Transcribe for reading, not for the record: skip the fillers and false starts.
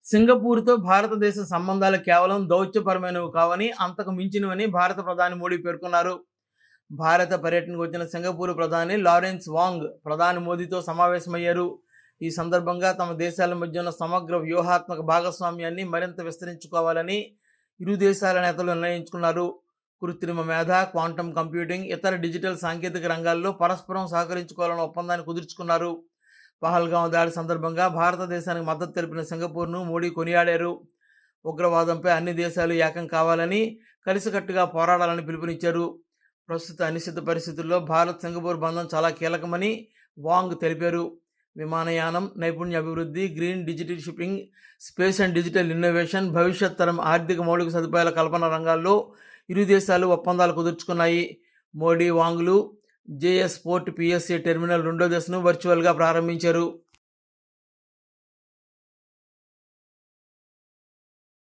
సింగపూర్‌తో భారతదేశ సంబంధాలు కేవలం దౌత్యపరమైనవి కావని, అంతకు మించినవని భారత ప్రధాని మోడీ పేర్కొన్నారు. భారత పర్యటనకు వచ్చిన సింగపూర్ ప్రధాని లారెన్స్ వాంగ్ ప్రధాని మోదీతో సమావేశమయ్యారు. ఈ సందర్భంగా తమ దేశాల మధ్య ఉన్న సమగ్ర వ్యూహాత్మక భాగస్వామ్యాన్ని మరింత విస్తరించుకోవాలని ఇరు దేశాల నేతలు నిర్ణయించుకున్నారు. కృత్రిమ మేధ, క్వాంటం కంప్యూటింగ్, ఇతర డిజిటల్ సాంకేతిక రంగాల్లో పరస్పరం సహకరించుకోవాలన్న ఒప్పందాన్ని కుదుర్చుకున్నారు. పహల్గాం దాడి సందర్భంగా భారతదేశానికి మద్దతు తెలిపిన సింగపూర్ను మోడీ కొనియాడారు. ఉగ్రవాదంపై అన్ని దేశాలు ఏకం కావాలని, కలిసికట్టుగా పోరాడాలని పిలుపునిచ్చారు. ప్రస్తుత అనిశ్చిత పరిస్థితుల్లో భారత్ సింగపూర్ బంధం చాలా కీలకమని వాంగ్ తెలిపారు. విమానయానం, నైపుణ్య అభివృద్ధి, green digital shipping, space and digital innovation, భవిష్యత్ తరం ఆర్థిక మౌలిక సదుపాయాల కల్పన రంగాల్లో ఇరు దేశాలు ఒప్పందాలు కుదుర్చుకున్నాయి. మోడీ, వాంగ్లు జేఎస్ పోర్ట్ పిఎస్ఏ టెర్మినల్ రెండో దశను వర్చువల్గా ప్రారంభించారు.